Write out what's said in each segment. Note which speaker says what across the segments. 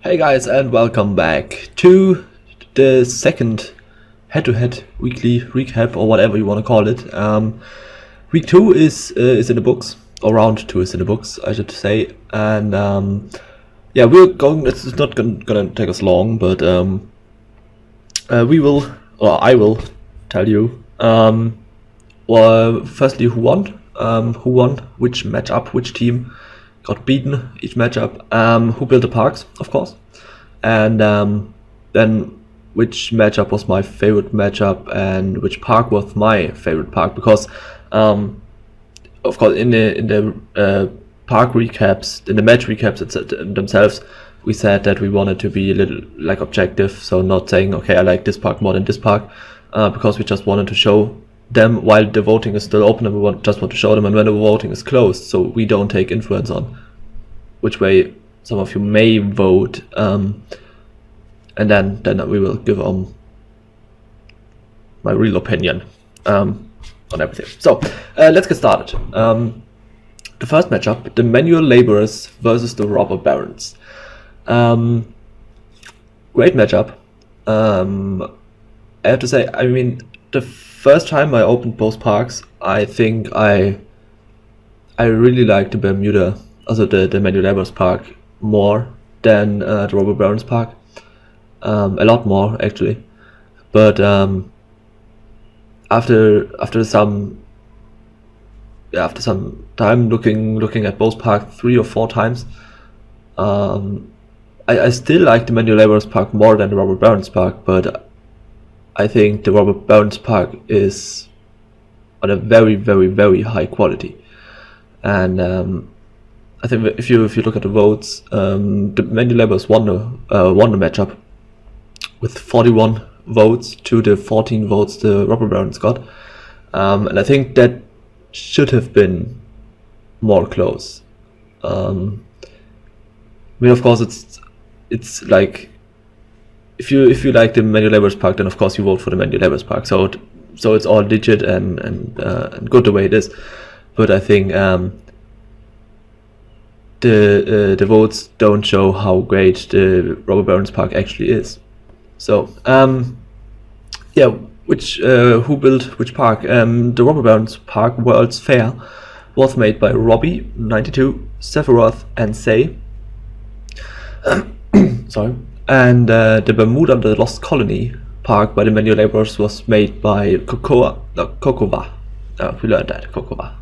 Speaker 1: Hey guys, and welcome back to the second head-to-head weekly recap, or whatever you want to call it. Week 2 is in the books, or round 2 is in the books, I should say. And yeah, we're going. It's not gonna take us long, but we will, or I will, tell you. Well, firstly, who won? Which matchup? Which team got beaten each matchup? Who built the parks, of course, and then which matchup was my favorite matchup and which park was my favorite park, because of course in the park recaps, in the match recaps themselves, we said that we wanted to be a little like objective, so not saying okay I like this park more than this park, because we just wanted to show them while the voting is still open, and we just want to show them, and when the voting is closed, so we don't take influence on which way some of you may vote, and then we will give my real opinion on everything. So let's get started. The first matchup: the manual laborers versus the robber barons. Great matchup. I have to say, I mean, the first time I opened both parks, I think I really liked the Bermuda, also the manual laborers park, more than the robber barons park. A lot more actually, but after some time looking at both parks 3 or 4 times, I still like the manual laborers park more than the robber barons park, but I think the robber barons park is on a very, very, very high quality, and I think if you look at the votes, the manual laborers won the matchup with 41 votes to the 14 votes the robber barons got, and I think that should have been more close. I mean, of course, it's like if you like the manual laborers park, then of course you vote for the manual laborers park. So it's all legit and good the way it is. But I think the votes don't show how great the robber barons park actually is. So yeah, who built which park? The robber barons park World's Fair was made by Robbie 92, Sephiroth, and Say. Sorry. And the Bermuda, the Lost Colony park by the manual laborers was made by Kokova. We learned that, Kokova.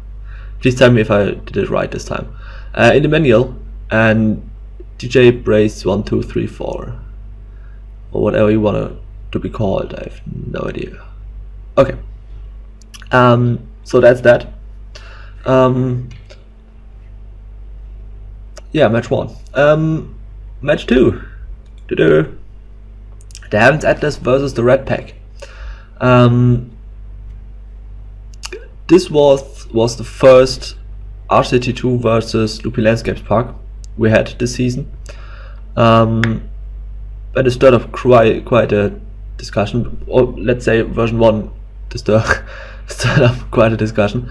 Speaker 1: Please tell me if I did it right this time. In the manual, and DJ Brace 1, 2, 3, 4, or whatever you want to be called, I have no idea. Okay. So that's that. Yeah, match 1. Match 2. The Heavens Atlas versus the Red Pack. This was the first RCT2 versus Loopy Landscapes park we had this season. And it stirred up quite a discussion, or let's say version 1 stirred up quite a discussion.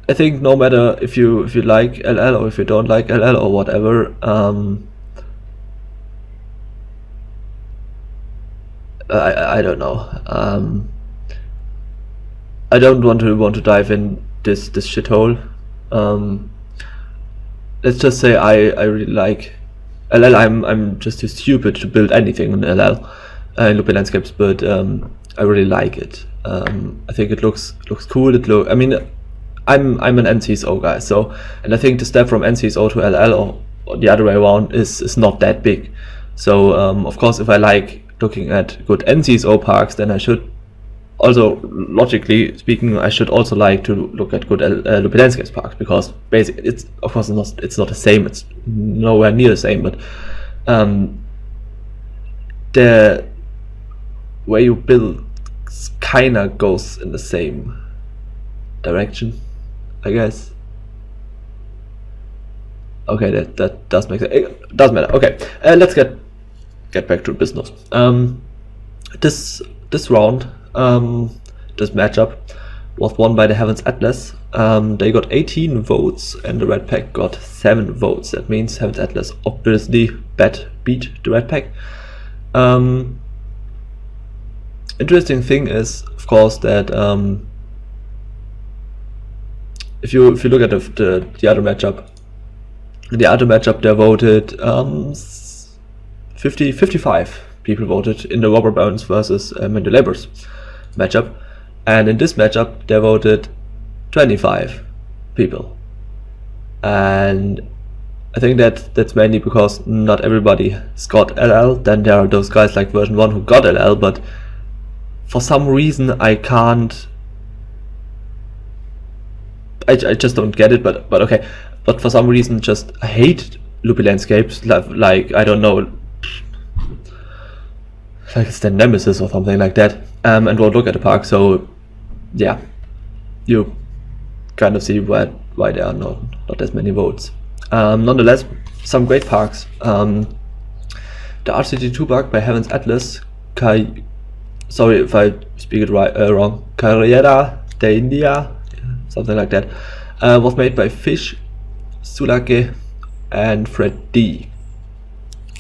Speaker 1: I think no matter if you like LL or if you don't like LL or whatever, I don't know. I don't want to dive in this shithole. Let's just say I really like LL. I'm just too stupid to build anything on LL in Loopy Landscapes, but I really like it. I think it looks cool. I mean, I'm an NCSO guy, so, and I think the step from NCSO to LL or the other way around is not that big. So of course, if I like looking at good NCSO parks, then I should also, logically speaking, I should also like to look at good Loopy Landscapes parks, because basically it's of course it's not the same, it's nowhere near the same, but the way you build kinda goes in the same direction, I guess. Okay, that does make sense. It doesn't matter. Okay, let's get back to business. This round, this matchup was won by the Heavens Atlas They got 18 votes and the Red Pack got 7 votes. That means Heaven's Atlas obviously beat the Red Pack. Interesting thing is, of course, that if you look at the other matchup, they voted 55 people voted in the Robber Barons versus Mendelebers matchup, and in this matchup they voted 25 people, and I think that's mainly because not everybody has got LL. Then there are those guys like version 1 who got LL, but for some reason I just don't get it, but okay. But for some reason just I hate loopy landscapes, like I don't know, like it's the nemesis or something like that, and won't look at the park. So yeah, you kind of see why there are not as many votes. Nonetheless, some great parks. The RCT2 park by Heaven's Atlas, sorry if I speak it wrong, Carrera de India, something like that, was made by Fish, Sulake and Fred D,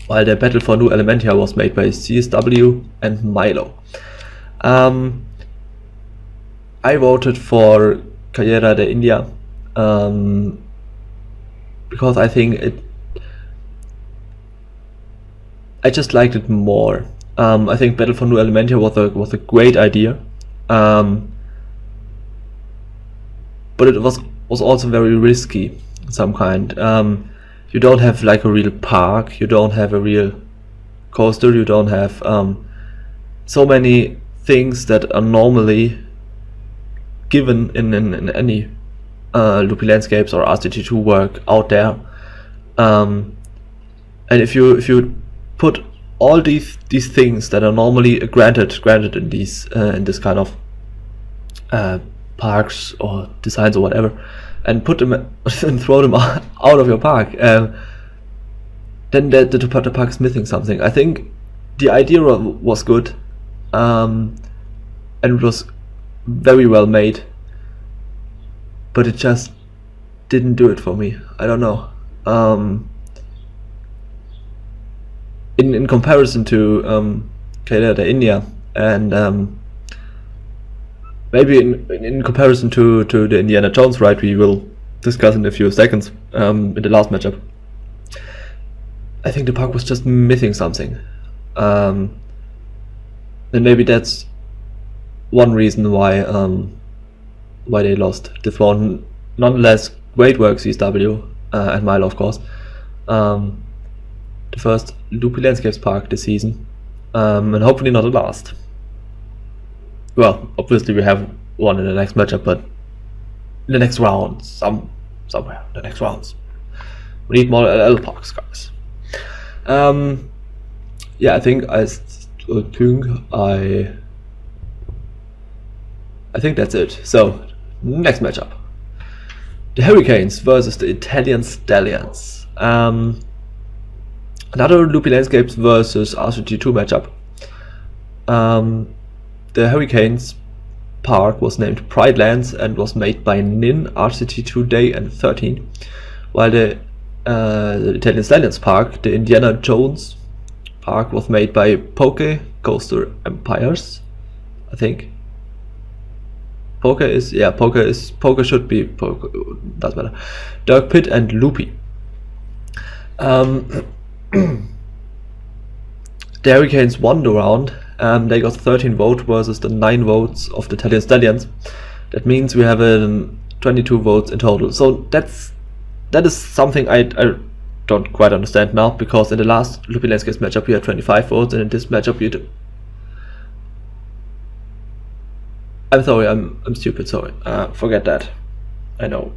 Speaker 1: while the Battle for New Elementia was made by CSW and Milo. I voted for Carrera de India because I think I just liked it more. I think Battle for New Elementia was a great idea, but it was also very risky in some kind. You don't have like a real park, you don't have a real coaster, you don't have so many things that are normally given in any loopy landscapes or RCT2 work out there. And if you put all these things that are normally granted in these in this kind of parks or designs or whatever, and put them and throw them out of your park, then the park is missing something. I think the idea was good, and it was very well made, but it just didn't do it for me. I don't know. In comparison to Carrera de India, and maybe in comparison to the Indiana Jones ride we will discuss in a few seconds in the last matchup, I think the park was just missing something, and maybe that's one reason why they lost this one. Nonetheless, great work CSW and Milo, of course. The first Loopy Landscapes park this season, and hopefully not the last. Well, obviously we have one in the next matchup, but in the next round, somewhere in the next rounds, we need more LL parks, guys. Yeah, I think that's it. So next matchup, the Hurricanes versus the Italian Stallions. Another Loopy Landscapes versus RCT2 matchup. The Hurricanes park was named Pride Lands and was made by Nin, RCT2 Day and 13, while the Italian Stallions park, the Indiana Jones park, was made by Poke Coaster Empires, I think. Poke should be Poke, doesn't matter. Dirk Pitt and Loopy. The Hurricanes won the round. They got 13 votes versus the 9 votes of the Italian Stallions. That means we have 22 votes in total. So that is something I don't quite understand now, because in the last Loopy Landscapes matchup we had 25 votes, and in this matchup you I'm sorry, I'm stupid, sorry. Forget that. I know.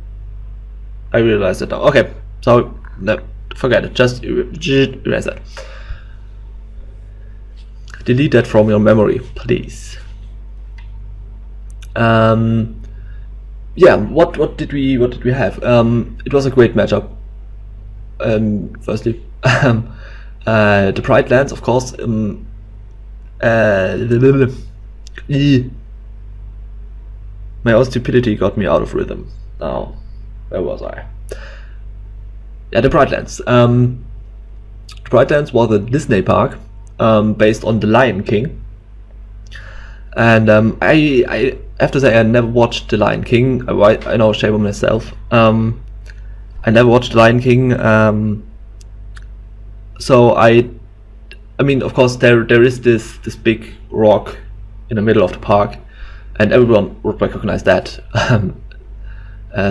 Speaker 1: I realized it now. Okay, so no, forget it. Just erase that. Delete that from your memory, please. Yeah, what did we have? It was a great matchup. Firstly, the Pride Lands, of course. My own stupidity got me out of rhythm. Oh, where was I? Yeah, the Brightlands. Brightlands was a Disney park based on The Lion King. And I have to say I never watched The Lion King. I know, shame on myself. I never watched The Lion King. So I mean, of course, there is this big rock in the middle of the park, and everyone would recognize that.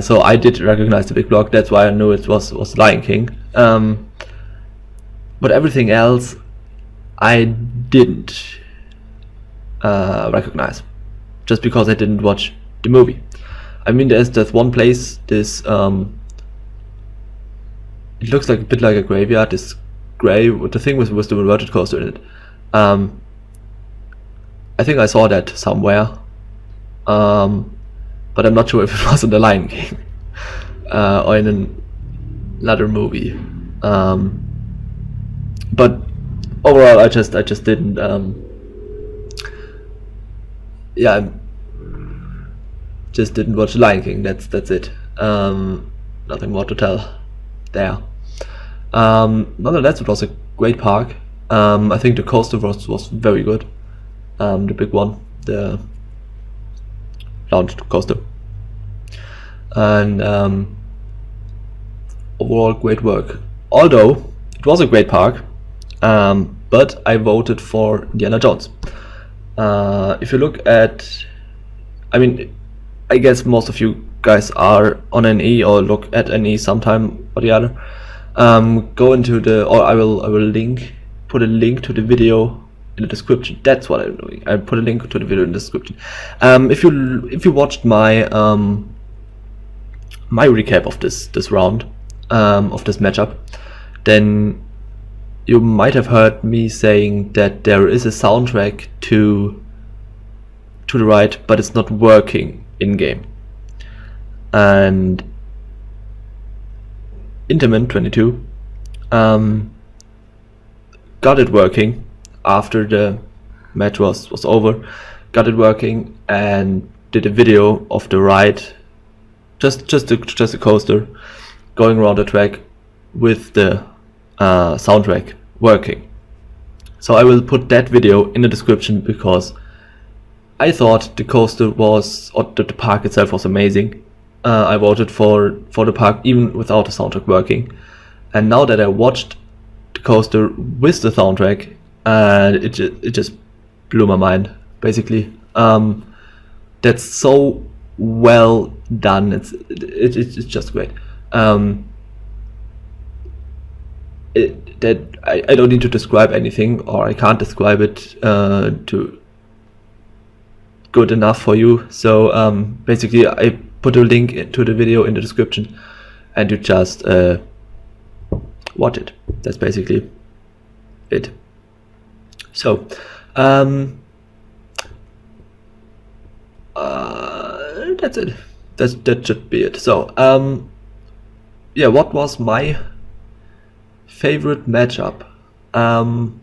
Speaker 1: So I did recognize the big block. That's why I knew it was Lion King. But everything else, I didn't recognize, just because I didn't watch the movie. I mean, there's one place. This it looks like a bit like a graveyard. This gray with the thing with the inverted coaster in it. I think I saw that somewhere. But I'm not sure if it was in The Lion King or in another movie. But overall, I just didn't. Yeah, just didn't watch The Lion King. That's it. Nothing more to tell there. Nonetheless, it was a great park. I think the coaster was very good. The big one, the launch coaster, and overall great work. Although it was a great park, but I voted for Indiana Jones. If you look at, I mean, I guess most of you guys are on NE or look at NE sometime or the other. Go into the, or I will put a link to the video in the description. That's what I'm doing. I put a link to the video in the description. If you watched my my recap of this round, of this matchup, then you might have heard me saying that there is a soundtrack to the right, but it's not working in game. And Intermin22 got it working after the match was over, got it working, and did a video of the ride, just a coaster going around the track with the soundtrack working. So I will put that video in the description, because I thought the coaster was, or the park itself was amazing. I voted for the park even without the soundtrack working, and now that I watched the coaster with the soundtrack, it just blew my mind, basically. That's so well done. It's just great. I don't need to describe anything, or I can't describe it to good enough for you. So basically, I put a link to the video in the description, and you just watch it. That's basically it. So that's it. That should be it. So yeah, what was my favorite matchup? I'm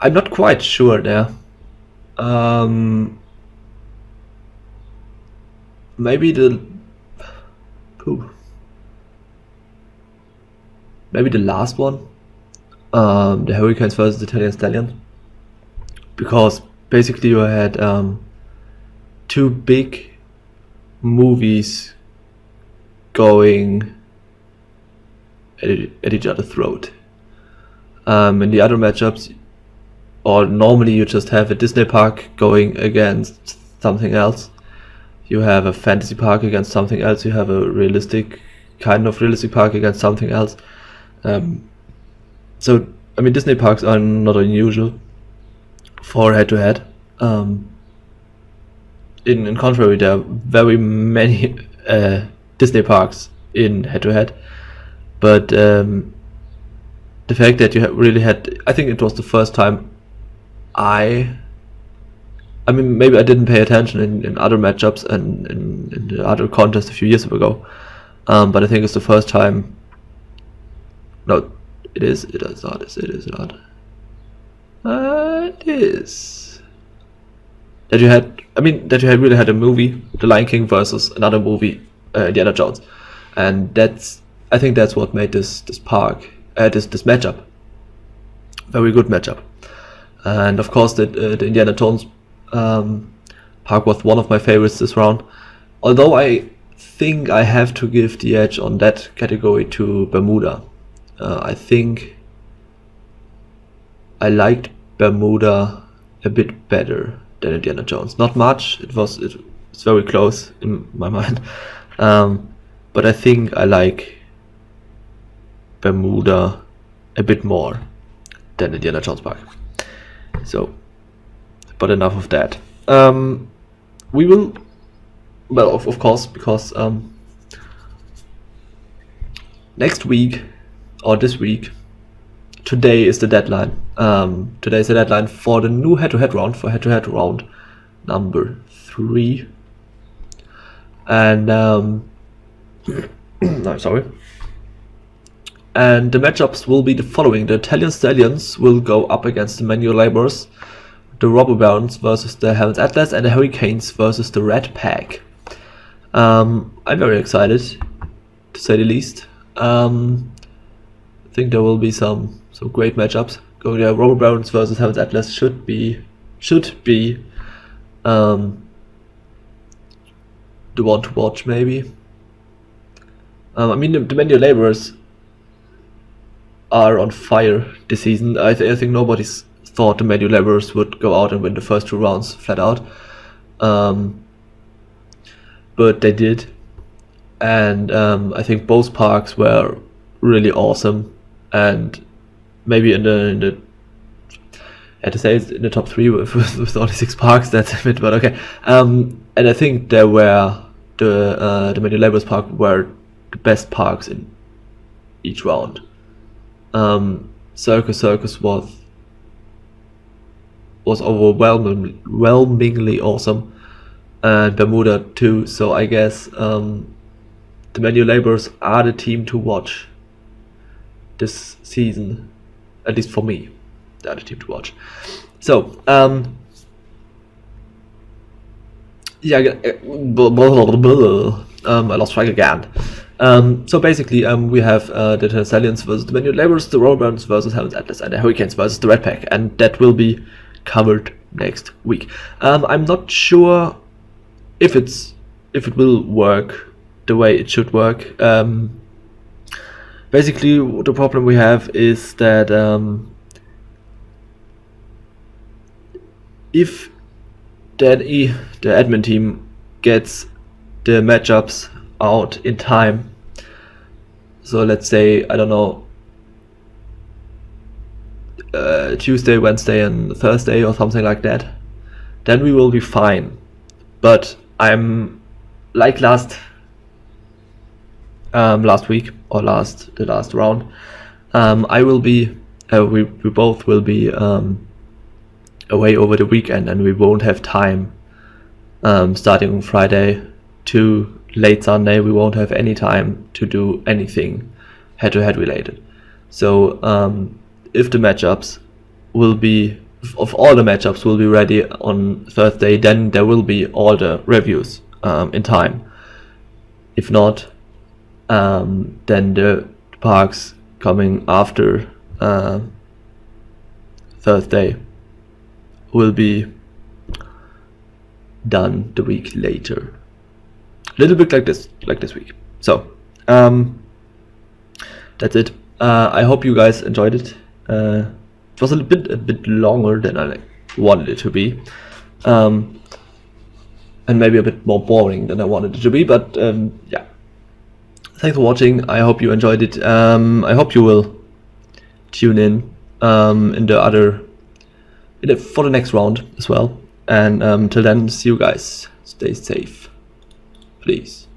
Speaker 1: not quite sure there. Maybe the last one, the Hurricanes versus the Italian Stallions, because basically you had two big movies going at each other's throat. In the other matchups, or normally you just have a Disney park going against something else. You have a fantasy park against something else. You have a kind of realistic park against something else. So I mean, Disney parks are not unusual for head-to-head. In contrary, there are very many Disney parks in head-to-head, but the fact that you really had, I think it was the first time I mean, maybe I didn't pay attention in other matchups and in the other contests a few years ago, but I think it's the first time. No, it is not. It is. that you had. I mean, that you had really had a movie, The Lion King, versus another movie, Indiana Jones, and I think that's what made this matchup very good matchup. And of course, the Indiana Jones park was one of my favorites this round. Although I think I have to give the edge on that category to Bermuda. I think I liked Bermuda a bit better than Indiana Jones. Not much. It's very close in my mind. But I think I like Bermuda a bit more than Indiana Jones Park. So, but enough of that. We will, well, of course, because next week or this week, today is the deadline. Today is the deadline for the new head-to-head round, for head-to-head round number 3. And no, sorry. And the matchups will be the following: the Italian Stallions will go up against the Manual Laborers, the Robber Barons versus the Heaven's Atlas, and the Hurricanes versus the Red Pack. I'm very excited, to say the least. I think there will be some great matchups. Going there, Robber Barons versus Heaven's Atlas should be the one to watch, maybe. I mean, the Manual Laborers are on fire this season. I think nobody thought the Manual Laborers would go out and win the first 2 rounds flat out, but they did. And I think both parks were really awesome, and maybe in the I had to say it's in the top 3 with only 6 parks. That's a bit, but okay. And I think there were the Manual Laborers park were the best parks in each round. Circus was overwhelmingly awesome, and Bermuda too. So I guess the Manual Laborers are the team to watch this season, at least for me. They are the team to watch. So yeah, I lost track again. So basically, we have the Thessalians versus the Manual Laborers, the Robber Barons versus Heaven's Atlas, and the Hurricanes versus the Red Pack, and that will be covered next week. I'm not sure if it will work the way it should work. Basically, the problem we have is that if the admin team gets the matchups out in time, so let's say, I don't know, Tuesday, Wednesday and Thursday or something like that, then we will be fine. But I'm like last week or the last round, I will be we both will be away over the weekend, and we won't have time starting on Friday to late Sunday. We won't have any time to do anything head-to-head related. So if the matchups will be, if all the matchups will be ready on Thursday, then there will be all the reviews in time. If not, then the parks coming after Thursday will be done the week later. A little bit like this week. So that's it. I hope you guys enjoyed it. It was a bit longer than I wanted it to be, and maybe a bit more boring than I wanted it to be. But yeah, thanks for watching. I hope you enjoyed it. I hope you will tune in for the next round as well. And till then, see you guys. Stay safe, please.